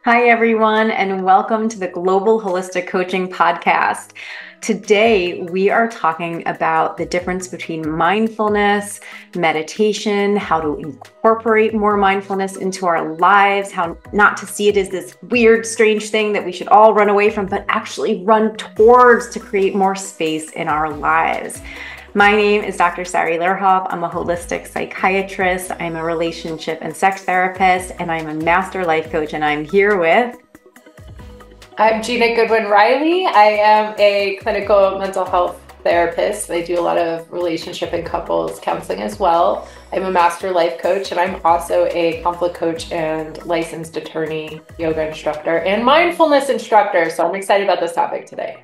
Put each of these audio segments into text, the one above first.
Hi, everyone, and welcome to the Global Holistic Coaching Podcast. Today, we are talking about the difference between mindfulness, meditation, how to incorporate more mindfulness into our lives, how not to see it as this weird, strange thing that we should all run away from, but actually run towards to create more space in our lives. My name is Dr. Sari Lerhoff. I'm a holistic psychiatrist. I'm a relationship and sex therapist, and I'm a master life coach. And I'm here with. I'm Gina Goodwin Riley. I am a clinical mental health therapist. I do a lot of relationship and couples counseling as well. I'm a master life coach, and I'm also a conflict coach and licensed attorney, yoga instructor, and mindfulness instructor. So I'm excited about this topic today.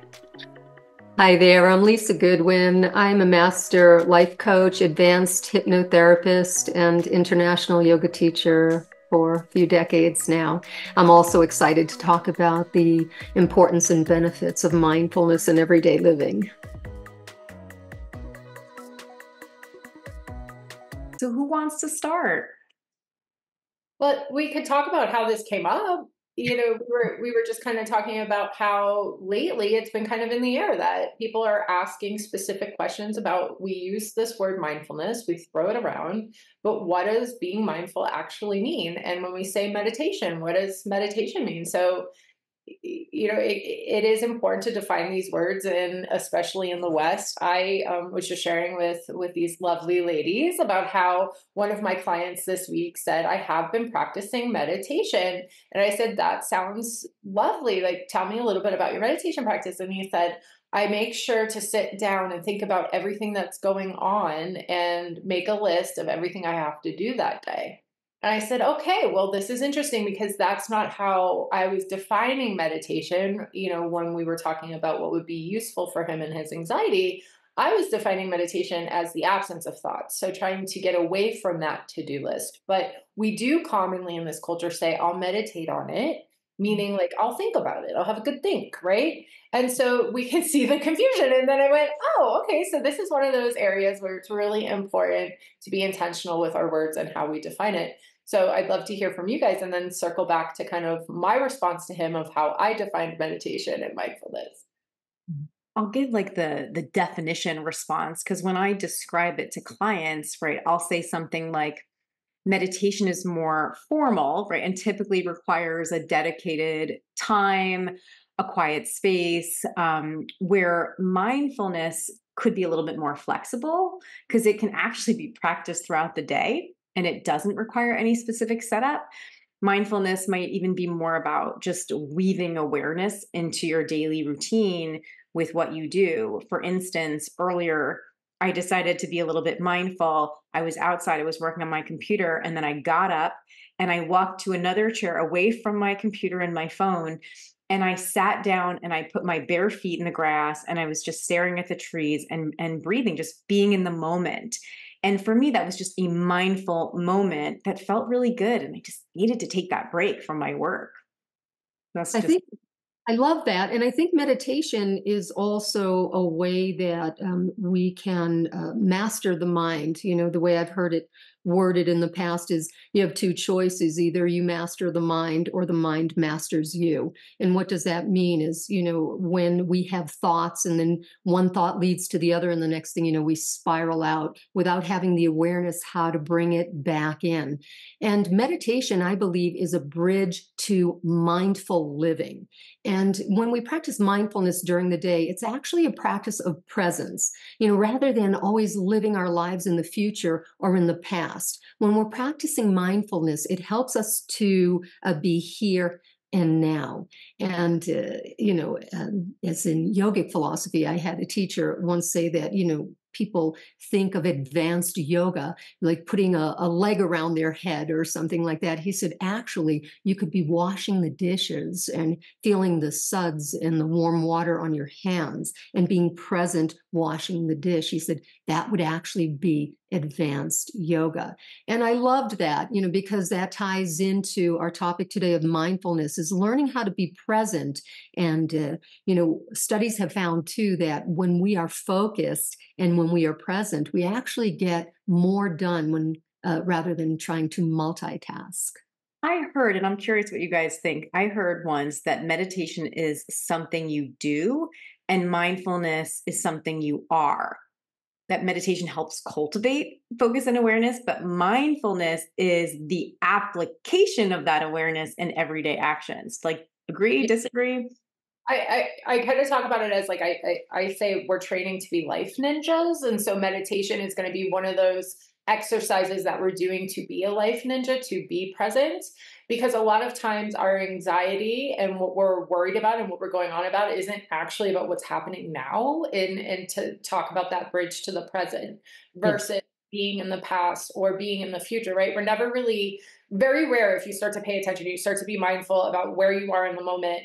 Hi there, I'm Lisa Goodwin. I'm a master life coach, advanced hypnotherapist, and international yoga teacher for a few decades now. I'm also excited to talk about the importance and benefits of mindfulness in everyday living. So, who wants to start? Well, we could talk about how this came up. We were just kind of talking about how lately it's been kind of in the air that people are asking specific questions about, we use this word mindfulness, we throw it around, but what does being mindful actually mean? And when we say meditation, what does meditation mean? So it is important to define these words, and especially in the West. I was just sharing with these lovely ladies about how one of my clients this week said, I have been practicing meditation. And I said, that sounds lovely. Like, tell me a little bit about your meditation practice. And he said, I make sure to sit down and think about everything that's going on and make a list of everything I have to do that day. And I said, okay, well, this is interesting because that's not how I was defining meditation. When we were talking about what would be useful for him and his anxiety, I was defining meditation as the absence of thoughts. So trying to get away from that to-do list. But we do commonly in this culture say, I'll meditate on it, meaning like, I'll think about it. I'll have a good think, right? And so we can see the confusion. And then I went, oh, okay. So this is one of those areas where it's really important to be intentional with our words and how we define it. So I'd love to hear from you guys and then circle back to kind of my response to him of how I defined meditation and mindfulness. I'll give like the definition response, because when I describe it to clients, right, I'll say something like meditation is more formal, right, and typically requires a dedicated time, a quiet space, where mindfulness could be a little bit more flexible because it can actually be practiced throughout the day and it doesn't require any specific setup. Mindfulness might even be more about just weaving awareness into your daily routine with what you do. For instance, earlier, I decided to be a little bit mindful. I was outside, I was working on my computer, and then I got up and I walked to another chair away from my computer and my phone. And I sat down and I put my bare feet in the grass and I was just staring at the trees and breathing, just being in the moment. And for me, that was just a mindful moment that felt really good. And I just needed to take that break from my work. That's I just. think I love that. And I think meditation is also a way that we can master the mind. The way I've heard it worded in the past is you have two choices. Either you master the mind or the mind masters you. And what does that mean is, when we have thoughts and then one thought leads to the other and the next thing, we spiral out without having the awareness how to bring it back in. And meditation, I believe, is a bridge to mindful living. And when we practice mindfulness during the day, it's actually a practice of presence, rather than always living our lives in the future or in the past. When we're practicing mindfulness, it helps us to be here and now. And, as in yogic philosophy, I had a teacher once say that, people think of advanced yoga like putting a leg around their head or something like that. He said, actually, you could be washing the dishes and feeling the suds and the warm water on your hands and being present washing the dish. He said, that would actually be advanced yoga. And I loved that, because that ties into our topic today of mindfulness is learning how to be present. And, studies have found too that when we are focused and when we are present, we actually get more done rather than trying to multitask. I heard, and I'm curious what you guys think. I heard once that meditation is something you do and mindfulness is something you are. That meditation helps cultivate focus and awareness, but mindfulness is the application of that awareness in everyday actions. Like, agree, disagree? I kind of talk about it as like I say we're training to be life ninjas, and so meditation is going to be one of those exercises that we're doing to be a life ninja, to be present, because a lot of times our anxiety and what we're worried about and what we're going on about isn't actually about what's happening now, and to talk about that bridge to the present Yeah. versus being in the past or being in the future, right? We're never really, very rare, if you start to pay attention, you start to be mindful about where you are in the moment,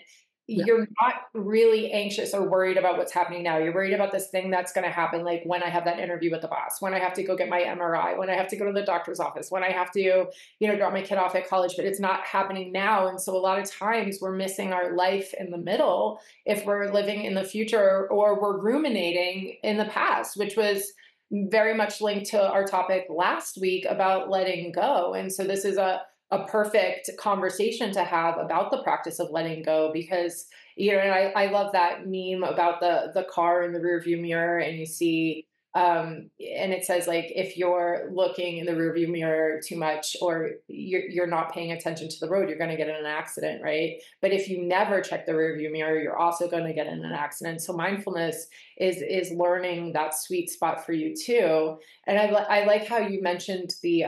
Yeah. you're not really anxious or worried about what's happening now. You're worried about this thing that's going to happen, like when I have that interview with the boss, when I have to go get my MRI, when I have to go to the doctor's office, when I have to, drop my kid off at college, but it's not happening now. And so a lot of times we're missing our life in the middle if we're living in the future or we're ruminating in the past, which was very much linked to our topic last week about letting go. And so this is a perfect conversation to have about the practice of letting go, because and I love that meme about the car in the rearview mirror, and you see and it says, like, if you're looking in the rearview mirror too much, or you're not paying attention to the road, you're going to get in an accident, right? But if you never check the rearview mirror, you're also going to get in an accident. So mindfulness is learning that sweet spot for you too. And I like how you mentioned the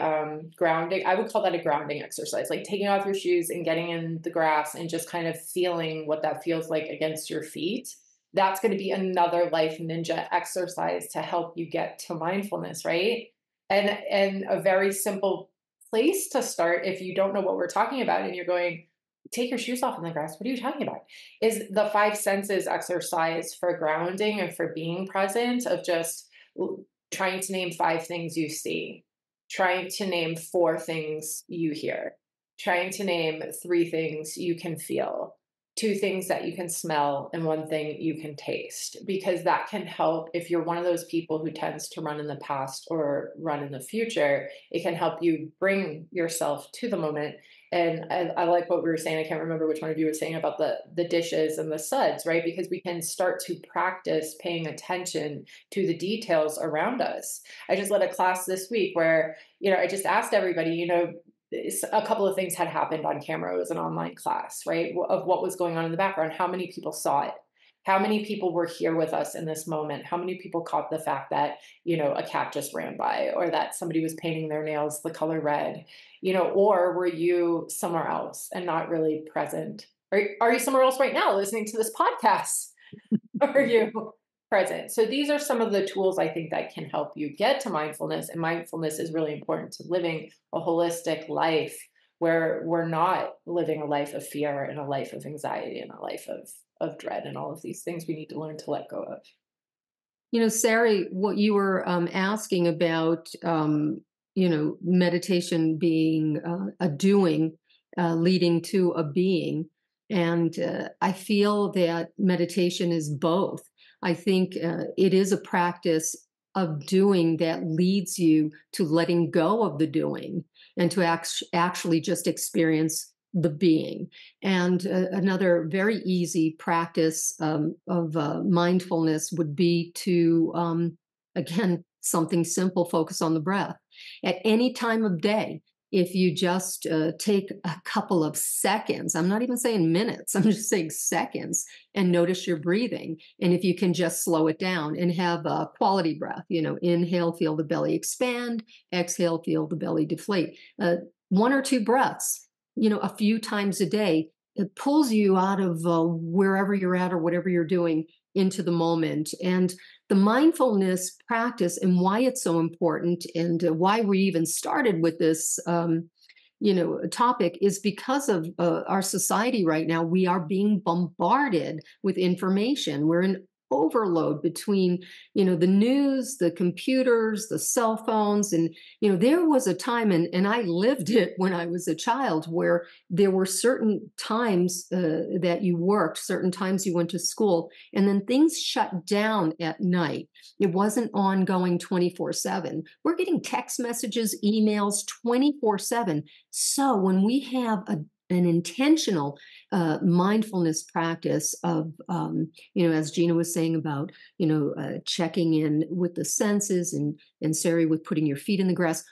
grounding. I would call that a grounding exercise, like taking off your shoes and getting in the grass and just kind of feeling what that feels like against your feet. That's going to be another life ninja exercise to help you get to mindfulness, right? And a very simple place to start, if you don't know what we're talking about and you're going, take your shoes off in the grass, what are you talking about? Is the five senses exercise for grounding and for being present, of just trying to name five things you see, trying to name four things you hear, trying to name three things you can feel, two things that you can smell, and one thing you can taste, because that can help. If you're one of those people who tends to run in the past or run in the future, it can help you bring yourself to the moment. And I like what we were saying. I can't remember which one of you was saying about the dishes and the suds, right? Because we can start to practice paying attention to the details around us. I just led a class this week where, I just asked everybody, a couple of things had happened on camera. It was an online class, right? Of what was going on in the background. How many people saw it? How many people were here with us in this moment? How many people caught the fact that, a cat just ran by, or that somebody was painting their nails the color red, or were you somewhere else and not really present? Are you somewhere else right now listening to this podcast? Are you present? So these are some of the tools I think that can help you get to mindfulness. And mindfulness is really important to living a holistic life where we're not living a life of fear and a life of anxiety and a life of dread and all of these things we need to learn to let go of. Sari, what you were asking about, meditation being a doing leading to a being. And I feel that meditation is both. I think it is a practice of doing that leads you to letting go of the doing and to actually just experience the being. And another very easy practice of mindfulness would be to, again, something simple, focus on the breath. At any time of day, if you just take a couple of seconds, I'm not even saying minutes, I'm just saying seconds, and notice your breathing. And if you can just slow it down and have a quality breath, inhale, feel the belly expand, exhale, feel the belly deflate. One or two breaths, a few times a day, it pulls you out of wherever you're at or whatever you're doing into the moment. And the mindfulness practice, and why it's so important, and why we even started with this topic, is because of our society right now. We are being bombarded with information. We're in overload between, the news, the computers, the cell phones. And, there was a time, and I lived it when I was a child, where there were certain times that you worked, certain times you went to school, and then things shut down at night. It wasn't ongoing 24/7. We're getting text messages, emails 24/7. So when we have an intentional mindfulness practice of, as Gina was saying about, checking in with the senses, and Sari with putting your feet in the grass,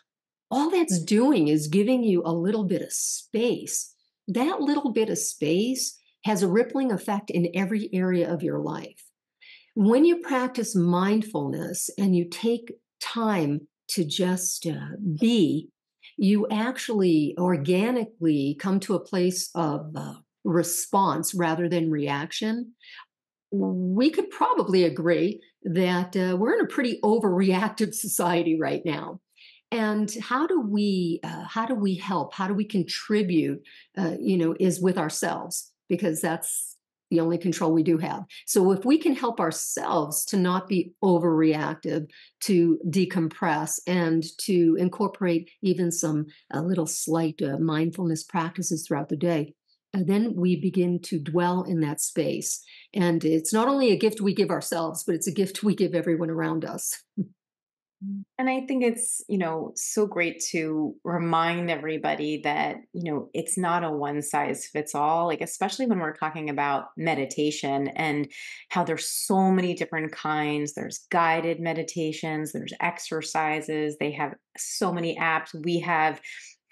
all that's doing is giving you a little bit of space. That little bit of space has a rippling effect in every area of your life. When you practice mindfulness and you take time to just be, you actually organically come to a place of response rather than reaction. We could probably agree that we're in a pretty overreactive society right now. And how do we help? How do we contribute? Is with ourselves, because that's the only control we do have. So if we can help ourselves to not be overreactive, to decompress, and to incorporate even some little slight mindfulness practices throughout the day, then we begin to dwell in that space. And it's not only a gift we give ourselves, but it's a gift we give everyone around us. And I think it's, so great to remind everybody that, it's not a one size fits all, like, especially when we're talking about meditation and how there's so many different kinds. There's guided meditations, there's exercises, they have so many apps. We have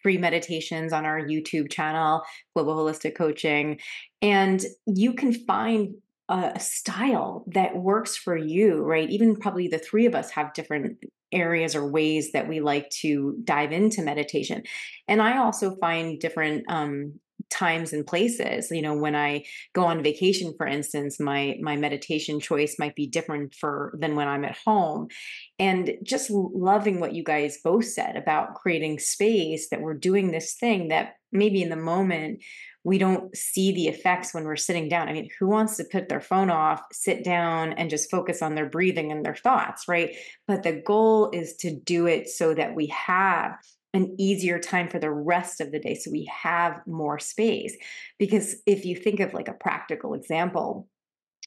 free meditations on our YouTube channel, Global Holistic Coaching, and you can find a style that works for you, right? Even probably the three of us have different areas or ways that we like to dive into meditation. And I also find different times and places. When I go on vacation, for instance, my meditation choice might be different for than when I'm at home. And just loving what you guys both said about creating space, that we're doing this thing that maybe in the moment we don't see the effects when we're sitting down. I mean, who wants to put their phone off, sit down, and just focus on their breathing and their thoughts, right? But the goal is to do it so that we have an easier time for the rest of the day, so we have more space. Because if you think of like a practical example,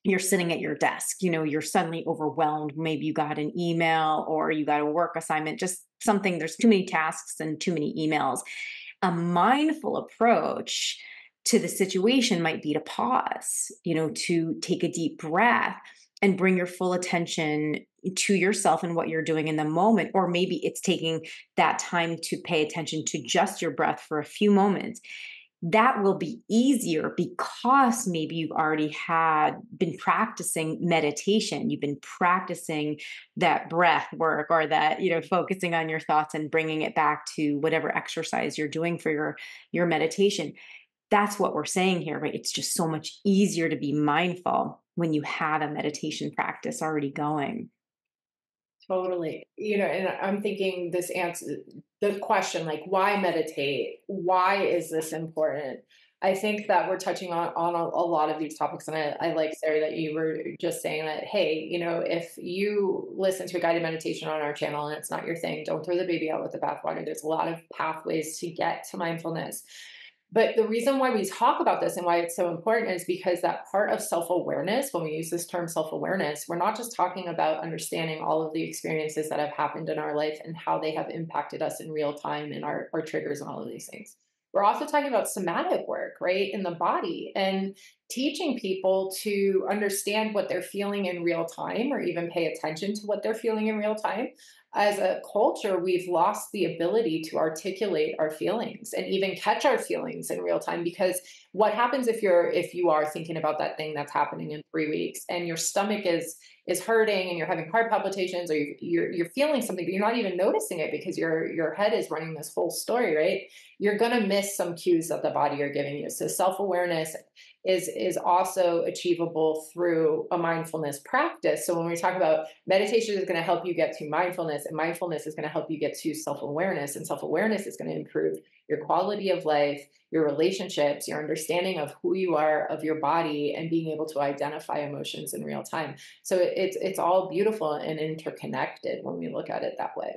you're sitting at your desk, you're suddenly overwhelmed. Maybe you got an email or you got a work assignment, just something, there's too many tasks and too many emails. A mindful approach to the situation might be to pause, to take a deep breath and bring your full attention to yourself and what you're doing in the moment. Or maybe it's taking that time to pay attention to just your breath for a few moments. That will be easier because maybe you've already been practicing meditation. You've been practicing that breath work, or that, focusing on your thoughts and bringing it back to whatever exercise you're doing for your meditation. That's what we're saying here, right? It's just so much easier to be mindful when you have a meditation practice already going. Totally. And I'm thinking this answer, the question, like, why meditate? Why is this important? I think that we're touching on a lot of these topics. And I like, Sarah, that you were just saying that, hey, if you listen to a guided meditation on our channel and it's not your thing, don't throw the baby out with the bathwater. There's a lot of pathways to get to mindfulness. But the reason why we talk about this and why it's so important is because that part of self-awareness, when we use this term self-awareness, we're not just talking about understanding all of the experiences that have happened in our life and how they have impacted us in real time and our triggers and all of these things. We're also talking about somatic work, right, in the body, and teaching people to understand what they're feeling in real time, or even pay attention to what they're feeling in real time. As a culture, we've lost the ability to articulate our feelings and even catch our feelings in real time. Because what happens if you are thinking about that thing that's happening in 3 weeks and your stomach is hurting and you're having heart palpitations, or you're feeling something but you're not even noticing it because your head is running this whole story, right? You're going to miss some cues that the body are giving you. So self-awareness is also achievable through a mindfulness practice. So when we talk about meditation is going to help you get to mindfulness, and mindfulness is going to help you get to self-awareness, and self-awareness is going to improve your quality of life, your relationships, your understanding of who you are, of your body, and being able to identify emotions in real time. So it's all beautiful and interconnected when we look at it that way.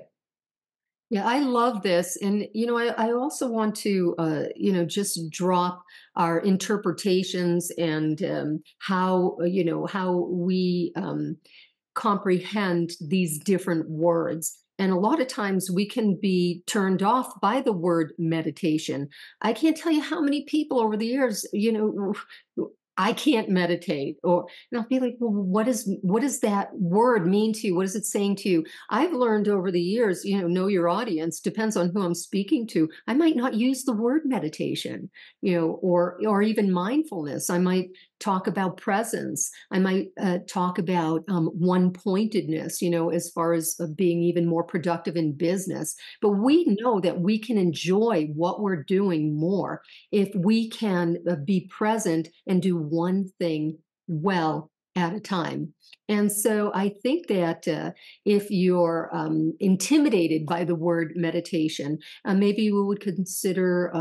Yeah, I love this. And, I also want to, just drop our interpretations and how we comprehend these different words. And a lot of times we can be turned off by the word meditation. I can't tell you how many people over the years, I can't meditate, and I'll be like, well, what does that word mean to you? What is it saying to you? I've learned over the years, know your audience, depends on who I'm speaking to. I might not use the word meditation, or even mindfulness. I might talk about presence. I might talk about one pointedness, as far as being even more productive in business. But we know that we can enjoy what we're doing more if we can be present and do one thing well at a time. And so I think that if you're intimidated by the word meditation, maybe you would consider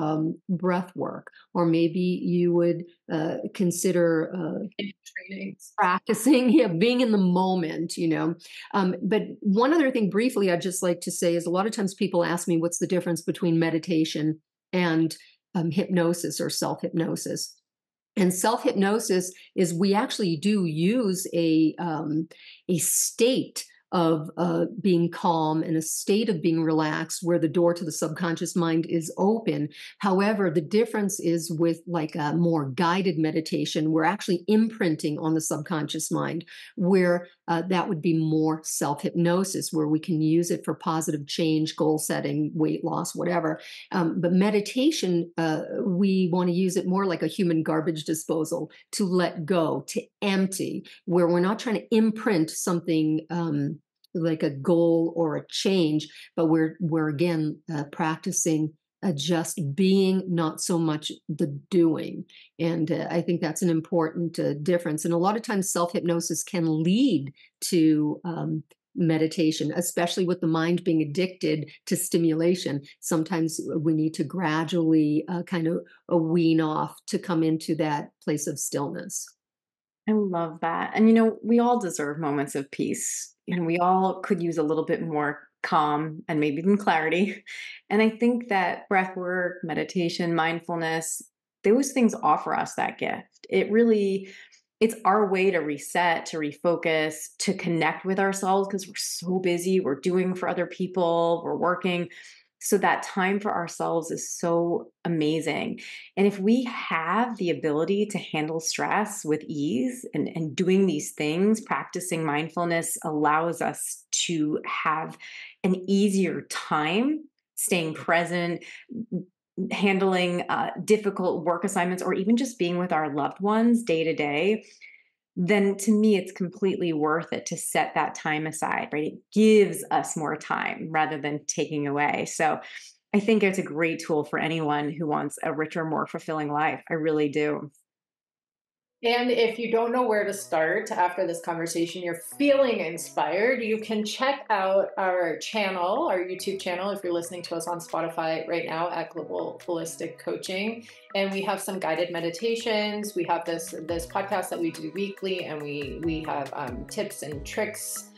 breath work, or maybe you would consider Trainings. practicing, yeah, being in the moment, But one other thing briefly I'd just like to say is a lot of times people ask me what's the difference between meditation and hypnosis or self-hypnosis. And self-hypnosis is we actually do use a state of being calm and a state of being relaxed where the door to the subconscious mind is open. However, the difference is with like a more guided meditation, we're actually imprinting on the subconscious mind, where that would be more self-hypnosis, where we can use it for positive change, goal setting, weight loss, whatever. But meditation, we want to use it more like a human garbage disposal, to let go, to empty, where we're not trying to imprint something like a goal or a change, but we're again practicing just being, not so much the doing. And I think that's an important difference. And a lot of times self-hypnosis can lead to meditation, especially with the mind being addicted to stimulation. Sometimes we need to gradually kind of wean off to come into that place of stillness. I love that. And we all deserve moments of peace. We all could use a little bit more calm and maybe even clarity. And I think that breath work, meditation, mindfulness, those things offer us that gift. It's our way to reset, to refocus, to connect with ourselves, because we're so busy, we're doing for other people, we're working. So that time for ourselves is so amazing. And if we have the ability to handle stress with ease, and doing these things, practicing mindfulness allows us to have an easier time staying present, handling difficult work assignments, or even just being with our loved ones day to day, then to me, it's completely worth it to set that time aside, right? It gives us more time rather than taking away. So I think it's a great tool for anyone who wants a richer, more fulfilling life. I really do. And if you don't know where to start after this conversation, you're feeling inspired, you can check out our channel, our YouTube channel, if you're listening to us on Spotify right now, at Global Holistic Coaching. And we have some guided meditations. We have this podcast that we do weekly, and we have tips and tricks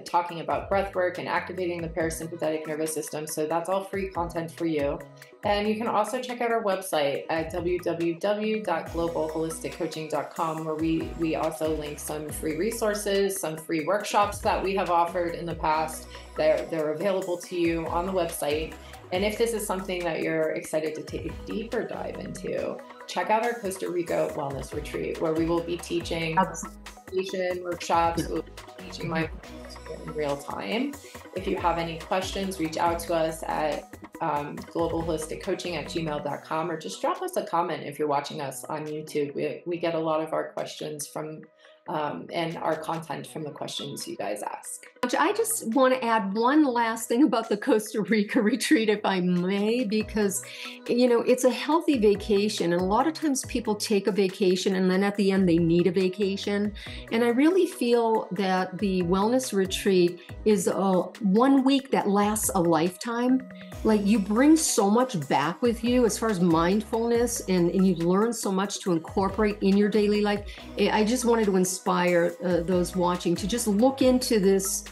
talking about breath work and activating the parasympathetic nervous system. So that's all free content for you. And you can also check out our website at www.globalholisticcoaching.com, where we also link some free resources, some free workshops that we have offered in the past. They're available to you on the website. And if this is something that you're excited to take a deeper dive into, check out our Costa Rica Wellness Retreat, where we will be teaching meditation workshops, we'll be teaching mindfulness in real time. If you have any questions, reach out to us at globalholisticcoaching@gmail.com, or just drop us a comment if you're watching us on YouTube. We get a lot of our questions from and our content from the questions you guys ask. I just want to add one last thing about the Costa Rica retreat, if I may, because, it's a healthy vacation. And a lot of times people take a vacation and then at the end they need a vacation. And I really feel that the wellness retreat is 1 week that lasts a lifetime. Like, you bring so much back with you as far as mindfulness, and you learn so much to incorporate in your daily life. I just wanted to inspire those watching to just look into this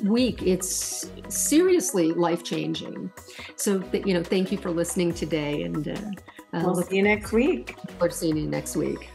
week. It's seriously life-changing. So, thank you for listening today, and we'll see you next week. Look forward to seeing you next week.